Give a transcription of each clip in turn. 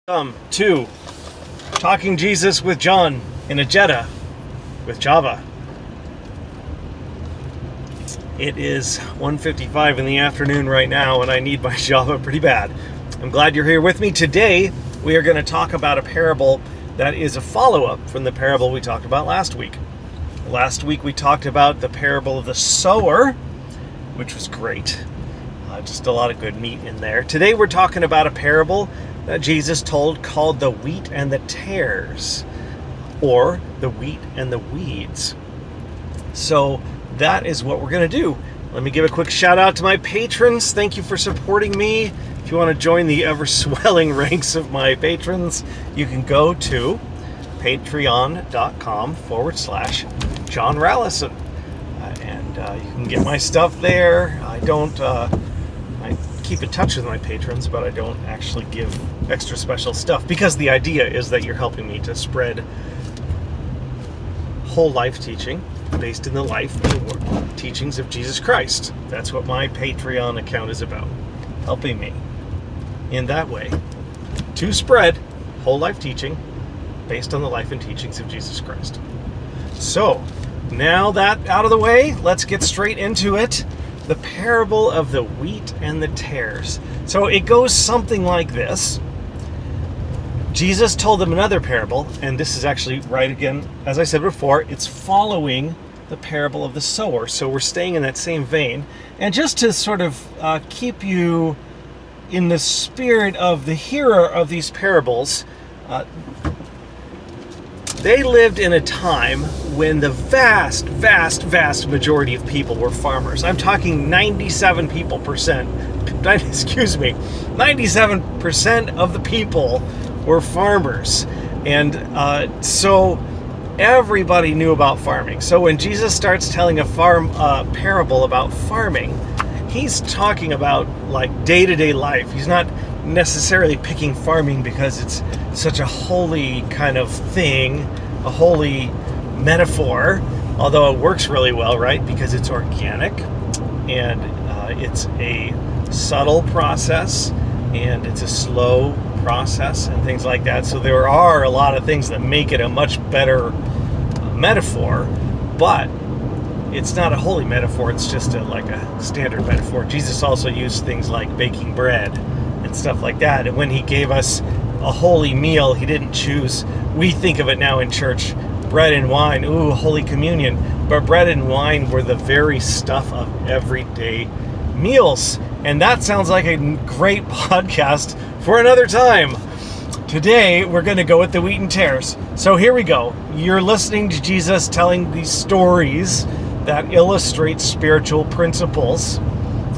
Welcome to Talking Jesus with John in a Jetta with Java. It is 1:55 in the afternoon right now, and I need my Java pretty bad. I'm glad you're here with me. Today, we are going to talk about a parable that is a follow-up from the parable we talked about last week. Last week, we talked about the parable of the sower, which was great. Just a lot of good meat in there. Today, we're talking about a parable that Jesus told called the wheat and the tares, or the wheat and the weeds. So that is what we're going to do. Let me give a quick shout out to my patrons. Thank you for supporting me. If you want to join the ever-swelling ranks of my patrons, you can go to patreon.com/John Rallison. And you can get my stuff there. I keep in touch with my patrons, but I don't actually give extra special stuff, because the idea is that you're helping me to spread whole life teaching based in the life and teachings of Jesus Christ. That's what my Patreon account is about, helping me in that way to spread whole life teaching based on the life and teachings of Jesus Christ. So now that out of the way, let's get straight into it. The parable of the wheat and the tares. So it goes something like this. Jesus told them another parable, and this is actually right again, as I said before, it's following the parable of the sower. So we're staying in that same vein. And just to sort of keep you in the spirit of the hearer of these parables, they lived in a time when the vast majority of people were farmers. I'm talking 97% of the people were farmers. And so everybody knew about farming. So when Jesus starts telling a parable about farming, he's talking about like day-to-day life. He's not necessarily picking farming because it's such a holy kind of thing, a holy metaphor, although it works really well, right? Because it's organic and it's a subtle process and it's a slow process and things like that. So there are a lot of things that make it a much better metaphor, but it's not a holy metaphor. It's just like a standard metaphor. Jesus also used things like baking bread and stuff like that. And when he gave us a holy meal, he didn't choose, we think of it now in church, bread and wine, ooh, Holy Communion. But bread and wine were the very stuff of everyday meals. And that sounds like a great podcast for another time. Today, we're going to go with the wheat and tares. So here we go. You're listening to Jesus telling these stories that illustrate spiritual principles.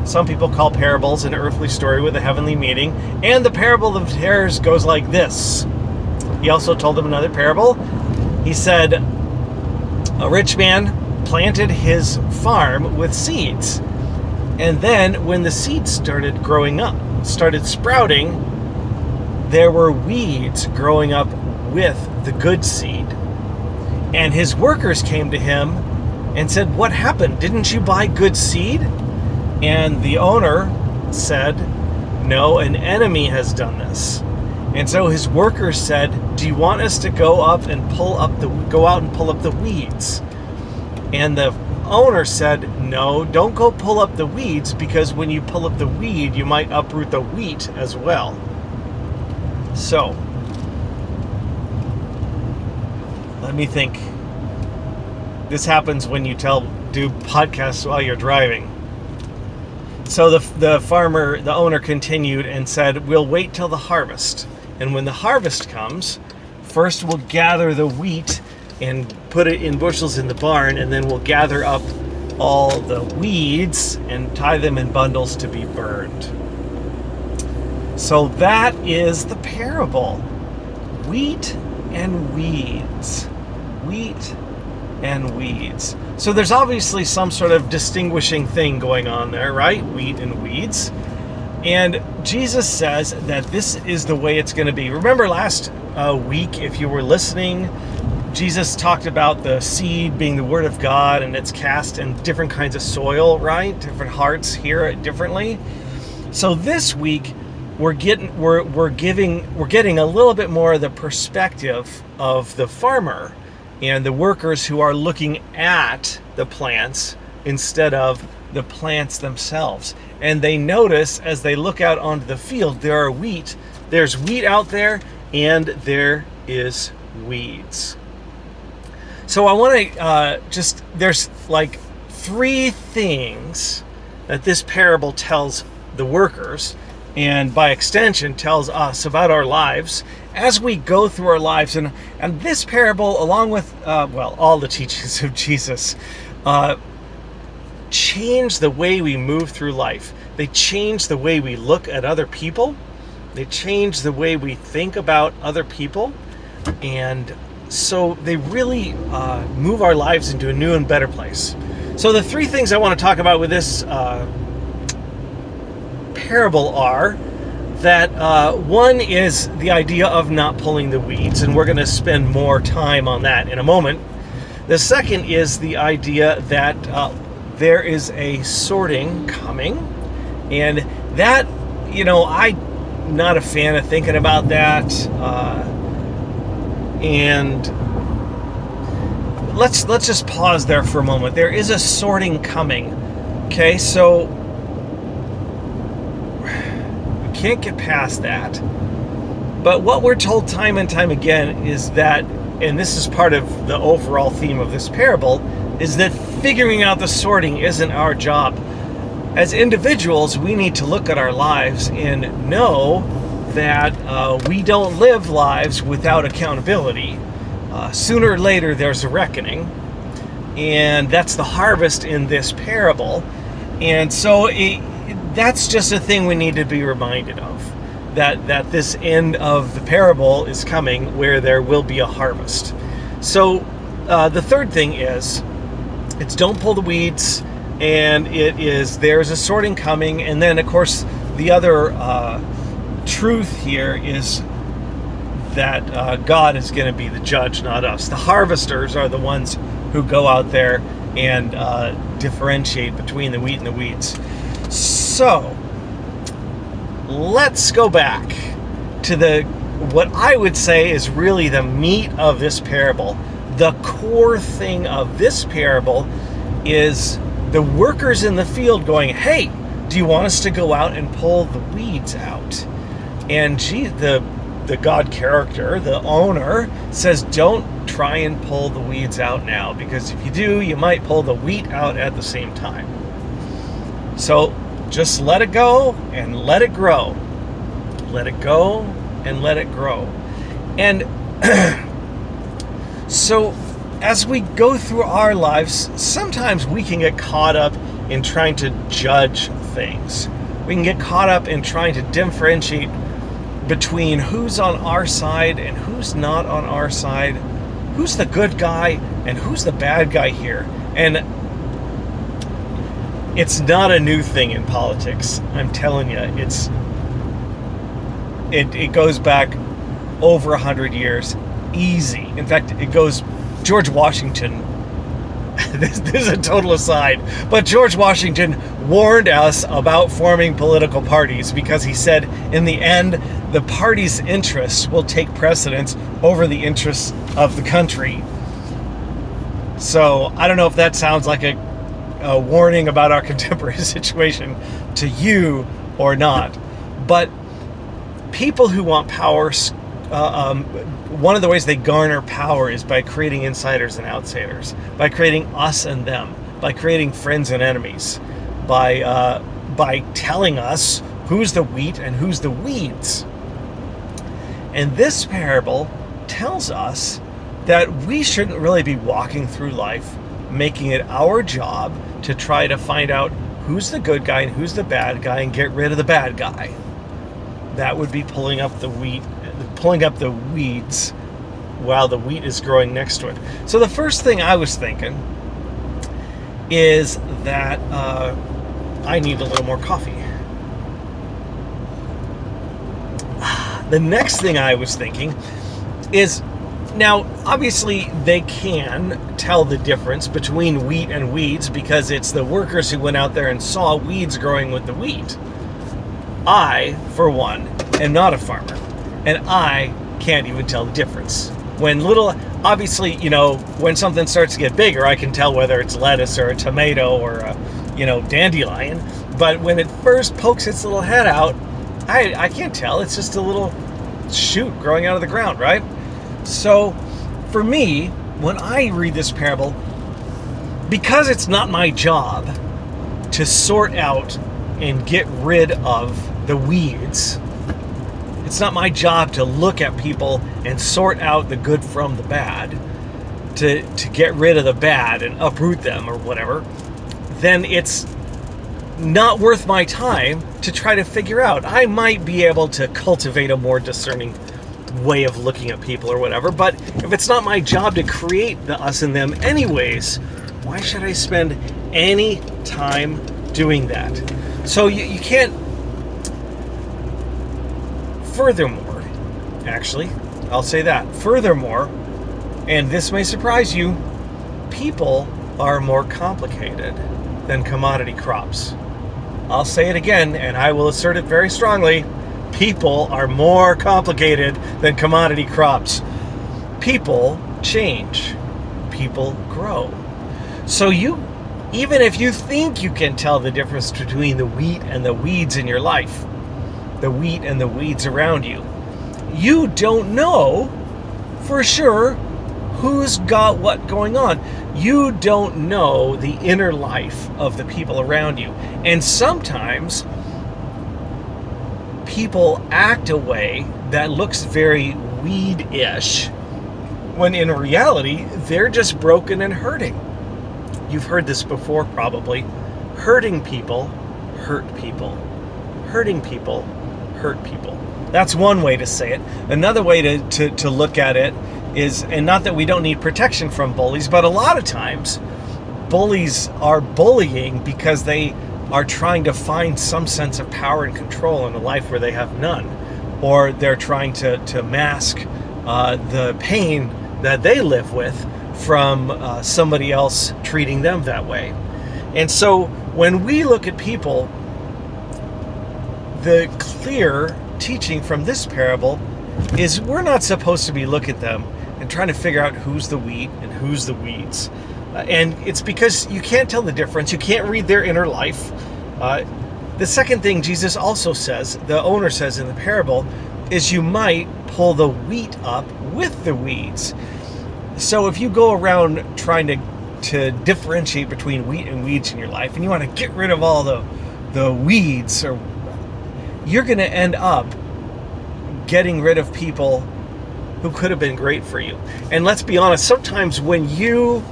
Some people call parables an earthly story with a heavenly meaning. And the parable of the tares goes like this. He also told them another parable. He said, a rich man planted his farm with seeds. And then when the seeds started growing up, started sprouting, there were weeds growing up with the good seed. And his workers came to him and said, what happened? Didn't you buy good seed? And the owner said, no, an enemy has done this. And so his workers said, do you want us to go out and pull up the weeds? And the owner said, no, don't go pull up the weeds, because when you pull up the weed, you might uproot the wheat as well. So, let me think. This happens when you do podcasts while you're driving. So the owner continued and said, we'll wait till the harvest. And when the harvest comes, first we'll gather the wheat and put it in bushels in the barn, and then we'll gather up all the weeds and tie them in bundles to be burned. So that is the parable. Wheat and weeds. Wheat and weeds. So there's obviously some sort of distinguishing thing going on there, right? Wheat and weeds. And Jesus says that this is the way it's going to be. Remember last week, if you were listening, Jesus talked about the seed being the word of God, and it's cast in different kinds of soil, right? Different hearts hear it differently. So this week, we're getting a little bit more of the perspective of the farmer and the workers who are looking at the plants instead of the plants themselves. And they notice as they look out onto the field, there's wheat out there, and there is weeds. So I want to there's like 3 things that this parable tells the workers, and by extension tells us about our lives as we go through our lives. And this parable, along with all the teachings of Jesus, change the way we move through life. They change the way we look at other people. They change the way we think about other people. And so they really move our lives into a new and better place. So the 3 things I want to talk about with this parable are that one is the idea of not pulling the weeds, and we're going to spend more time on that in a moment. The second is the idea that there is a sorting coming, and that, I'm not a fan of thinking about that. And let's just pause there for a moment. There is a sorting coming. Okay, so we can't get past that. But what we're told time and time again is that, and this is part of the overall theme of this parable, is that figuring out the sorting isn't our job. As individuals, we need to look at our lives and know that we don't live lives without accountability. Sooner or later, there's a reckoning, and that's the harvest in this parable. And so that's just a thing we need to be reminded of, that this end of the parable is coming where there will be a harvest. So the third thing is, it's don't pull the weeds, and there's a sorting coming. And then, of course, the other truth here is that God is going to be the judge, not us. The harvesters are the ones who go out there and differentiate between the wheat and the weeds. So let's go back to what I would say is really the meat of this parable. The core thing of this parable is the workers in the field going, "Hey, do you want us to go out and pull the weeds out?" And the God character, the owner, says, "Don't try and pull the weeds out now, because if you do, you might pull the wheat out at the same time. So just let it go and let it grow. Let it go and let it grow." And so as we go through our lives, sometimes we can get caught up in trying to judge things. We can get caught up in trying to differentiate between who's on our side and who's not on our side, who's the good guy and who's the bad guy here. And it's not a new thing in politics. I'm telling you, it goes back over 100 years, easy. In fact, George Washington, this is a total aside, but George Washington warned us about forming political parties because he said, in the end, the party's interests will take precedence over the interests of the country. So I don't know if that sounds like a warning about our contemporary situation to you or not, but people who want power, one of the ways they garner power is by creating insiders and outsiders, by creating us and them, by creating friends and enemies, by telling us who's the wheat and who's the weeds. And this parable tells us that we shouldn't really be walking through life making it our job to try to find out who's the good guy and who's the bad guy and get rid of the bad guy. That would be pulling up the weeds while the wheat is growing next to it. So the first thing I was thinking is that I need a little more coffee. The next thing I was thinking is, now obviously they can tell the difference between wheat and weeds because it's the workers who went out there and saw weeds growing with the wheat. I, for one, am not a farmer, and I can't even tell the difference. Obviously, when something starts to get bigger, I can tell whether it's lettuce or a tomato or a, dandelion. But when it first pokes its little head out, I can't tell. It's just a little shoot growing out of the ground, right? So for me, when I read this parable, because it's not my job to sort out and get rid of the weeds, it's not my job to look at people and sort out the good from the bad, to get rid of the bad and uproot them or whatever, then it's not worth my time to try to figure out. I might be able to cultivate a more discerning way of looking at people or whatever, but if it's not my job to create the us and them anyways, why should I spend any time doing that? So you can't. Furthermore, actually, I'll say that. Furthermore, and this may surprise you, people are more complicated than commodity crops. I'll say it again, and I will assert it very strongly. People are more complicated than commodity crops. People change. People grow. So even if you think you can tell the difference between the wheat and the weeds in your life, the wheat and the weeds around you, you don't know for sure who's got what going on. You don't know the inner life of the people around you. And sometimes people act a way that looks very weed-ish, when in reality, they're just broken and hurting. You've heard this before, probably. Hurting people hurt people. Hurting people hurt people. That's one way to say it. Another way to look at it is, and not that we don't need protection from bullies, but a lot of times bullies are bullying because they are trying to find some sense of power and control in a life where they have none, or they're trying to mask the pain that they live with from somebody else treating them that way. And so when we look at people, the clear teaching from this parable is we're not supposed to be looking at them and trying to figure out who's the wheat and who's the weeds. And it's because you can't tell the difference. You can't read their inner life. The second thing Jesus also says, the owner says in the parable, is you might pull the wheat up with the weeds. So if you go around trying to differentiate between wheat and weeds in your life, and you want to get rid of all the weeds, or you're going to end up getting rid of people who could have been great for you. And let's be honest, sometimes when you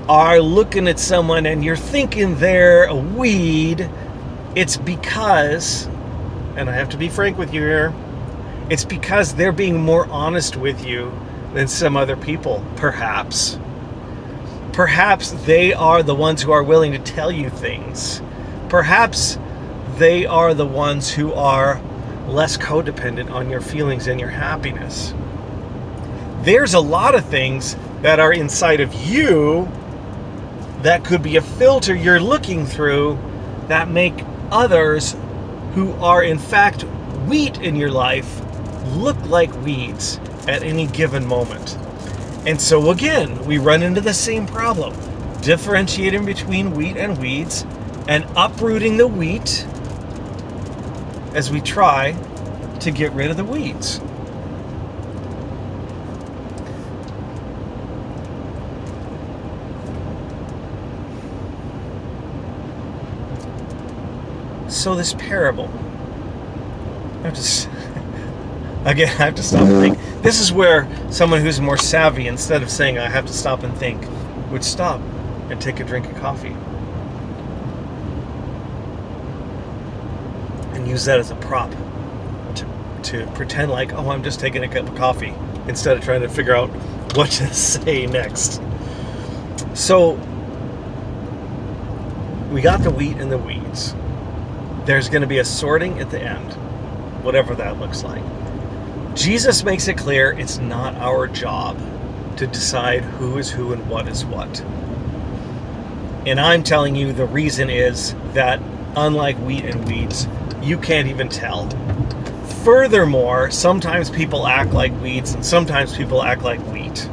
are looking at someone and you're thinking they're a weed, it's because, and I have to be frank with you here, it's because they're being more honest with you than some other people, perhaps. Perhaps they are the ones who are willing to tell you things. Perhaps they are the ones who are less codependent on your feelings and your happiness. There's a lot of things that are inside of you that could be a filter you're looking through that make others who are in fact wheat in your life look like weeds at any given moment. And so again, we run into the same problem, differentiating between wheat and weeds and uprooting the wheat as we try to get rid of the weeds. So this parable, I have to stop and think. This is where someone who's more savvy, instead of saying I have to stop and think, would stop and take a drink of coffee and use that as a prop to pretend like, oh, I'm just taking a cup of coffee, instead of trying to figure out what to say next. So we got the wheat and the weeds. There's going to be a sorting at the end, whatever that looks like. Jesus makes it clear it's not our job to decide who is who and what is what. And I'm telling you the reason is that, unlike wheat and weeds, you can't even tell. Furthermore, sometimes people act like weeds and sometimes people act like wheat.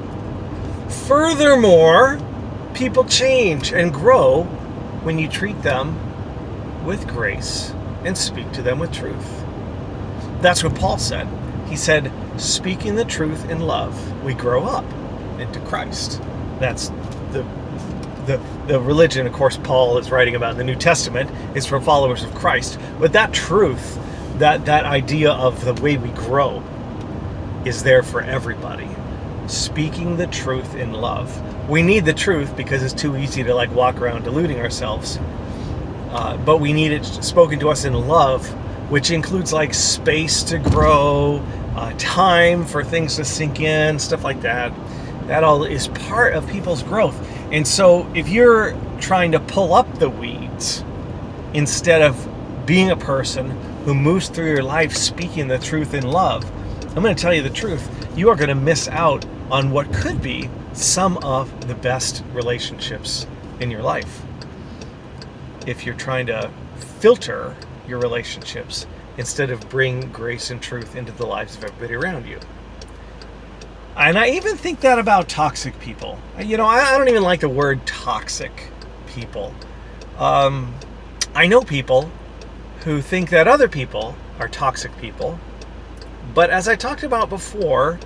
Furthermore, people change and grow when you treat them with grace and speak to them with truth. That's what Paul said. He said, speaking the truth in love, we grow up into Christ. That's the religion, of course, Paul is writing about in the New Testament, is for followers of Christ. But that truth, that idea of the way we grow is there for everybody. Speaking the truth in love. We need the truth because it's too easy to walk around deluding ourselves. But we need it spoken to us in love, which includes space to grow, time for things to sink in, stuff like that. That all is part of people's growth. And so if you're trying to pull up the weeds instead of being a person who moves through your life speaking the truth in love, I'm going to tell you the truth. You are going to miss out on what could be some of the best relationships in your life if you're trying to filter your relationships instead of bring grace and truth into the lives of everybody around you. And I even think that about toxic people. I don't even like the word toxic people. I know people who think that other people are toxic people. But as I talked about before,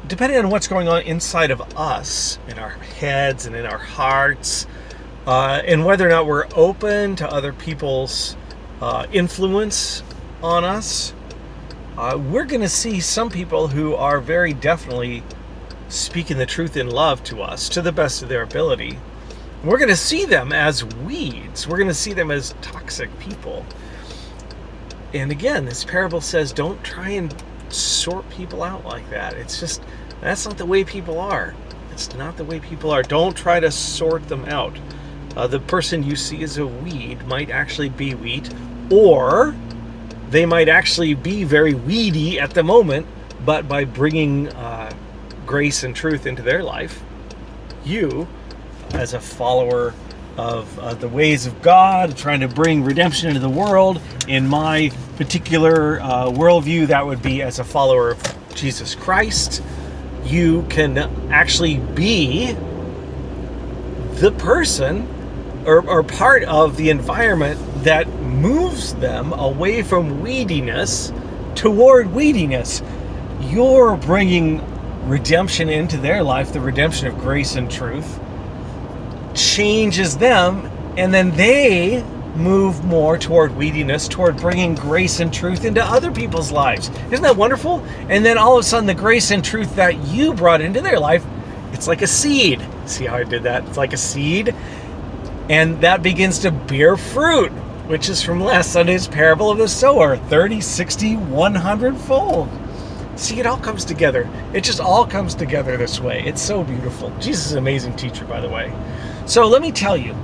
depending on what's going on inside of us, in our heads and in our hearts, and whether or not we're open to other people's influence on us, we're going to see some people who are very definitely speaking the truth in love to us to the best of their ability. We're going to see them as weeds. We're going to see them as toxic people. And again, this parable says don't try and sort people out like that. That's not the way people are. It's not the way people are. Don't try to sort them out. The person you see as a weed might actually be wheat, or they might actually be very weedy at the moment, but by bringing grace and truth into their life, you, as a follower of the ways of God, trying to bring redemption into the world, in my particular worldview, that would be as a follower of Jesus Christ, you can actually be the person or part of the environment that moves them away from weediness toward weediness. You're bringing redemption into their life, the redemption of grace and truth, changes them, and then they move more toward weediness, toward bringing grace and truth into other people's lives. Isn't that wonderful? And then all of a sudden the grace and truth that you brought into their life, it's like a seed. See how I did that? It's like a seed. And that begins to bear fruit, which is from last Sunday's parable of the sower, 30, 60, 100-fold. See, it all comes together. It just all comes together this way. It's so beautiful. Jesus is an amazing teacher, by the way. So let me tell you,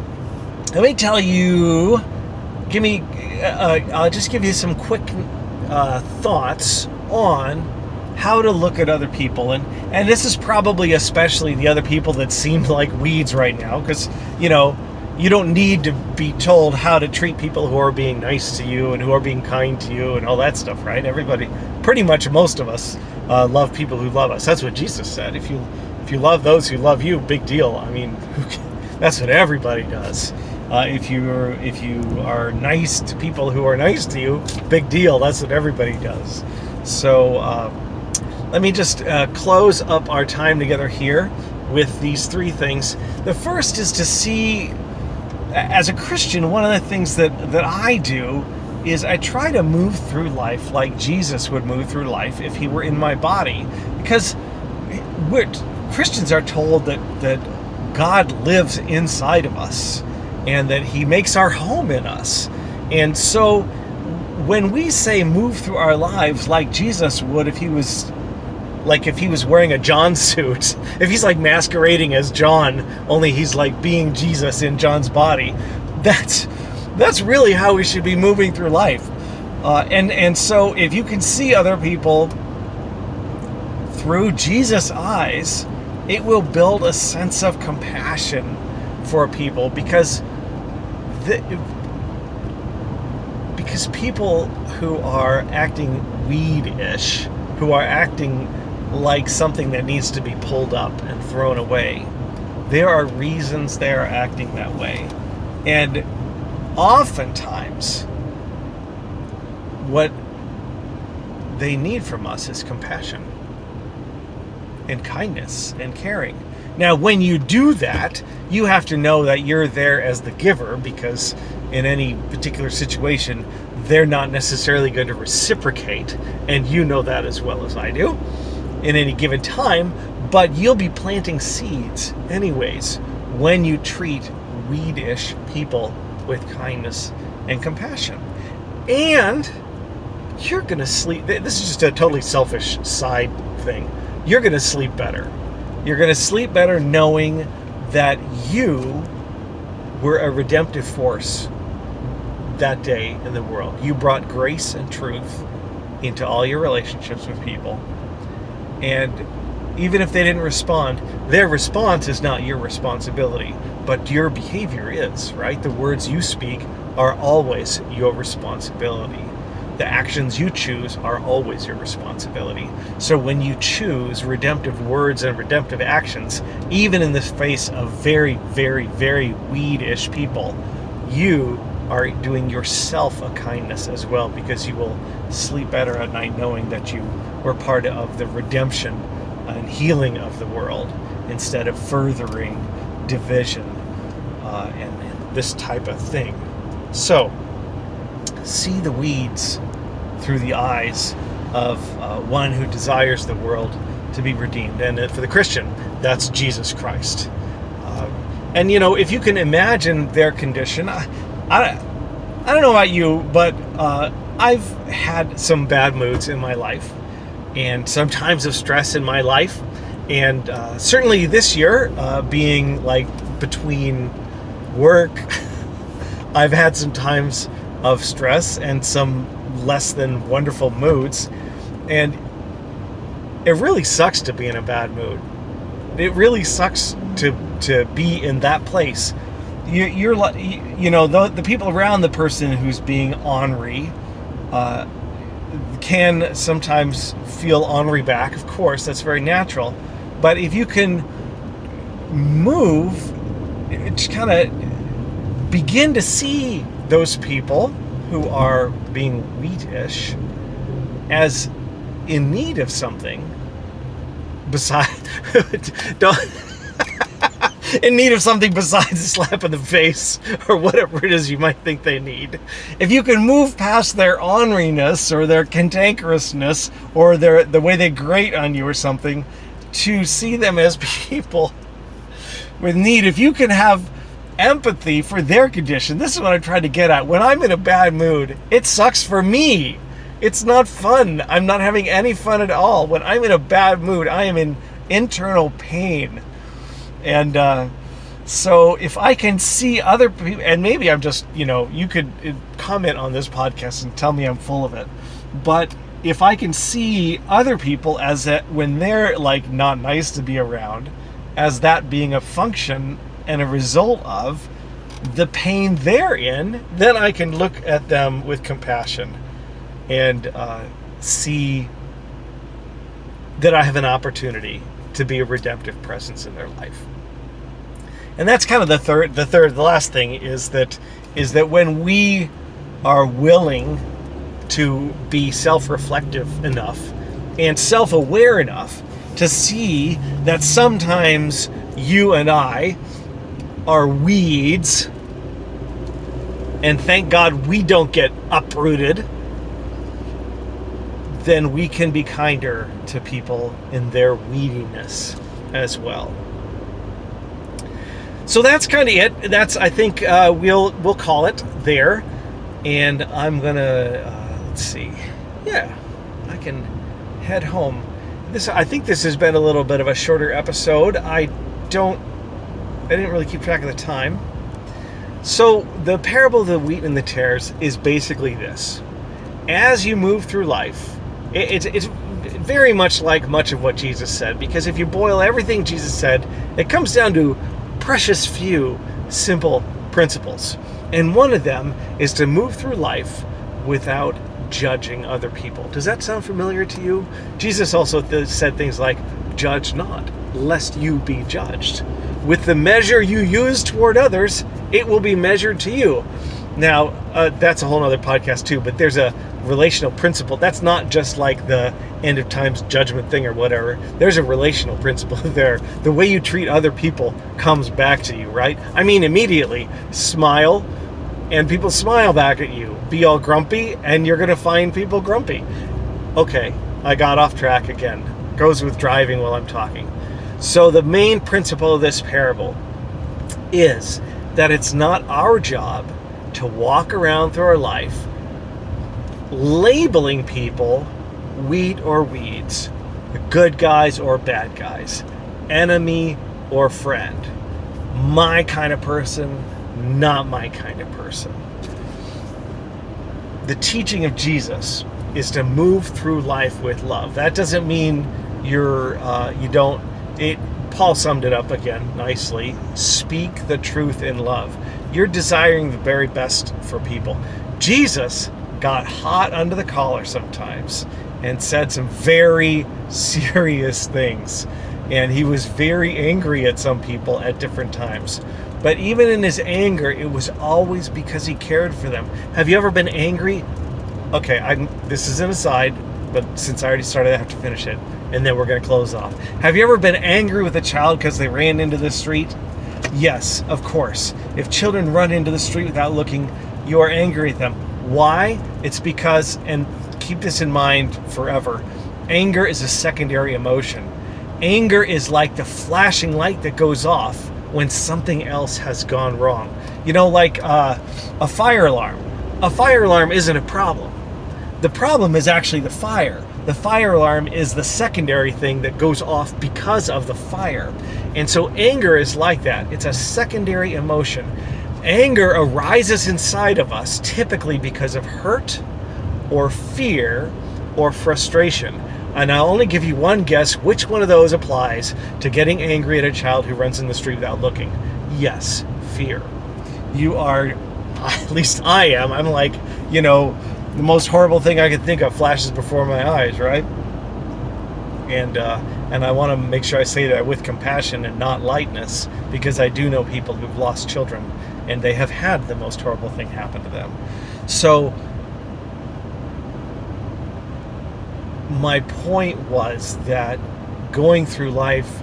I'll just give you some quick thoughts on how to look at other people. And this is probably especially the other people that seem like weeds right now, because, you don't need to be told how to treat people who are being nice to you and who are being kind to you and all that stuff, right? Everybody, pretty much most of us, love people who love us. That's what Jesus said. If you love those who love you, big deal. I mean, that's what everybody does. If you are nice to people who are nice to you, big deal. That's what everybody does. So let me just close up our time together here with these three things. The first is to see, as a Christian, one of the things that I do is I try to move through life like Jesus would move through life if he were in my body. Because Christians are told that God lives inside of us and that he makes our home in us. And so when we say move through our lives like Jesus would if he was wearing a John suit, if he's masquerading as John, only he's being Jesus in John's body, that's really how we should be moving through life. And so if you can see other people through Jesus' eyes, it will build a sense of compassion for people because because people who are acting weed-ish, who are acting like something that needs to be pulled up and thrown away, there are reasons they are acting that way. And oftentimes, what they need from us is compassion and kindness and caring. Now, when you do that, you have to know that you're there as the giver, because in any particular situation, they're not necessarily going to reciprocate, and you know that as well as I do, in any given time, but you'll be planting seeds anyways when you treat weedish people with kindness and compassion. And you're going to sleep. This is just a totally selfish side thing. You're going to sleep better. You're going to sleep better knowing that you were a redemptive force that day in the world. You brought grace and truth into all your relationships with people. And even if they didn't respond, their response is not your responsibility, but your behavior is, right? The words you speak are always your responsibility. The actions you choose are always your responsibility. So when you choose redemptive words and redemptive actions, even in the face of very, very, very weedish people, you are doing yourself a kindness as well, because you will sleep better at night knowing that you were part of the redemption and healing of the world, instead of furthering division and this type of thing. So, see the weeds through the eyes of one who desires the world to be redeemed. And for the Christian, that's Jesus Christ. And, you know, if you can imagine their condition, I don't know about you, but I've had some bad moods in my life, and some times of stress in my life. And certainly this year, being like between work, I've had some times of stress and some less than wonderful moods. And it really sucks to be in a bad mood. It really sucks to be in that place. You're like, you know, the people around the person who's being ornery can sometimes feel ornery back. Of course, that's very natural. But if you can move, just kind of begin to see those people who are being wheatish as in need of something besides in need of something besides a slap in the face or whatever it is you might think they need. If you can move past their orneriness or their cantankerousness or the way they grate on you or something, to see them as people with need, if you can have empathy for their condition. This is what I'm trying to get at. When I'm in a bad mood, it sucks for me. It's not fun. I'm not having any fun at all. When I'm in a bad mood, I am in internal pain. And so if I can see other people, and maybe I'm just, you know, you could comment on this podcast and tell me I'm full of it. But if I can see other people as that, when they're like not nice to be around, as that being a function and a result of the pain they're in, then I can look at them with compassion and see that I have an opportunity to be a redemptive presence in their life. And that's kind of the last thing is that when we are willing to be self-reflective enough and self-aware enough to see that sometimes you and I are weeds, and thank God we don't get uprooted, then we can be kinder to people in their weediness as well. So that's kind of it. That's, I think, we'll call it there. And I'm gonna let's see. Yeah, I can head home. I think this has been a little bit of a shorter episode. I didn't really keep track of the time. So the parable of the wheat and the tares is basically this: as you move through life, it's very much like much of what Jesus said, because if you boil everything Jesus said, it comes down to precious few simple principles. And one of them is to move through life without judging other people. Does that sound familiar to you? Jesus also said things like, judge not, lest you be judged. With the measure you use toward others, it will be measured to you. Now, that's a whole other podcast too, but there's a relational principle. That's not just like the end of times judgment thing or whatever. There's a relational principle there. The way you treat other people comes back to you, right? I mean, immediately, smile, and people smile back at you. Be all grumpy, and you're going to find people grumpy. Okay, I got off track again. Goes with driving while I'm talking. So the main principle of this parable is that it's not our job to walk around through our life labeling people wheat or weeds, good guys or bad guys, enemy or friend, my kind of person, not my kind of person. The teaching of Jesus is to move through life with love. That doesn't mean Paul summed it up again nicely. Speak the truth in love. You're desiring the very best for people. Jesus got hot under the collar sometimes and said some very serious things. And he was very angry at some people at different times. But even in his anger, it was always because he cared for them. Have you ever been angry? Okay, this is an aside, but since I already started, I have to finish it. And then we're going to close off. Have you ever been angry with a child because they ran into the street? Yes, of course. If children run into the street without looking, you are angry at them. Why? It's because, and keep this in mind forever, anger is a secondary emotion. Anger is like the flashing light that goes off when something else has gone wrong. You know, like a fire alarm. A fire alarm isn't a problem. The problem is actually the fire. The fire alarm is the secondary thing that goes off because of the fire. And so anger is like that. It's a secondary emotion. Anger arises inside of us typically because of hurt or fear or frustration. And I'll only give you one guess which one of those applies to getting angry at a child who runs in the street without looking. Yes, fear. You are, at least I am, I'm like, the most horrible thing I could think of flashes before my eyes, right? And I want to make sure I say that with compassion and not lightness, because I do know people who've lost children and they have had the most horrible thing happen to them. So my point was that going through life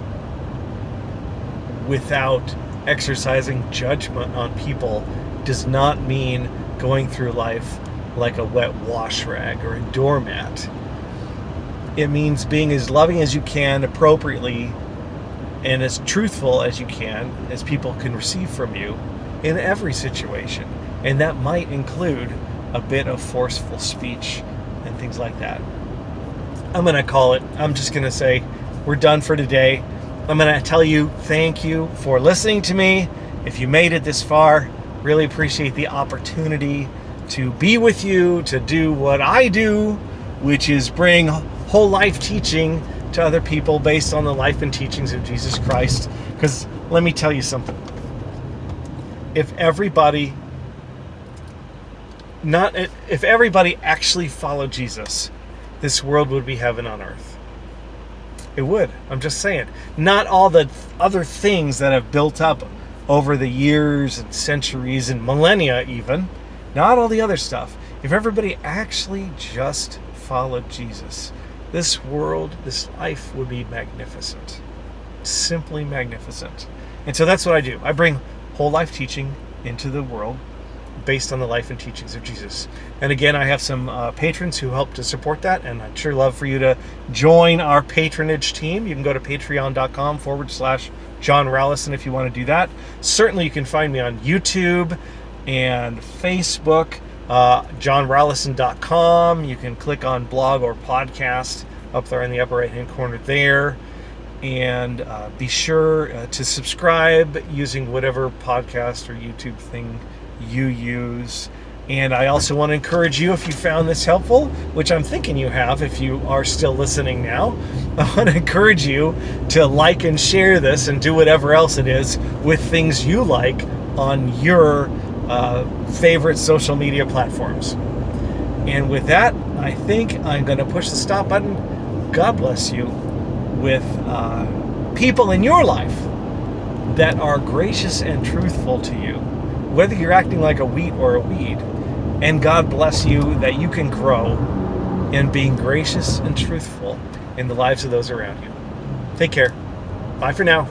without exercising judgment on people does not mean going through life like a wet wash rag or a doormat. It means being as loving as you can appropriately and as truthful as you can, as people can receive from you in every situation. And that might include a bit of forceful speech and things like that. I'm just going to say we're done for today. I'm going to tell you thank you for listening to me. If you made it this far, really appreciate the opportunity to be with you, to do what I do, which is bring whole life teaching to other people based on the life and teachings of Jesus Christ. Because let me tell you something. If everybody actually followed Jesus, this world would be heaven on earth. It would. I'm just saying. Not all the other things that have built up over the years and centuries and millennia even. Not all the other stuff. If everybody actually just followed Jesus, this world, this life would be magnificent. Simply magnificent. And so that's what I do. I bring whole life teaching into the world based on the life and teachings of Jesus. And again, I have some patrons who help to support that, and I'd sure love for you to join our patronage team. You can go to patreon.com/John Rallison if you want to do that. Certainly you can find me on YouTube and Facebook, johnrallison.com. You can click on blog or podcast up there in the upper right hand corner there. And be sure to subscribe using whatever podcast or YouTube thing you use. And I also want to encourage you, if you found this helpful, which I'm thinking you have if you are still listening now, I want to encourage you to like and share this and do whatever else it is with things you like on your favorite social media platforms. And with that, I think I'm going to push the stop button. God bless you with people in your life that are gracious and truthful to you, whether you're acting like a wheat or a weed. And God bless you that you can grow in being gracious and truthful in the lives of those around you. Take care. Bye for now.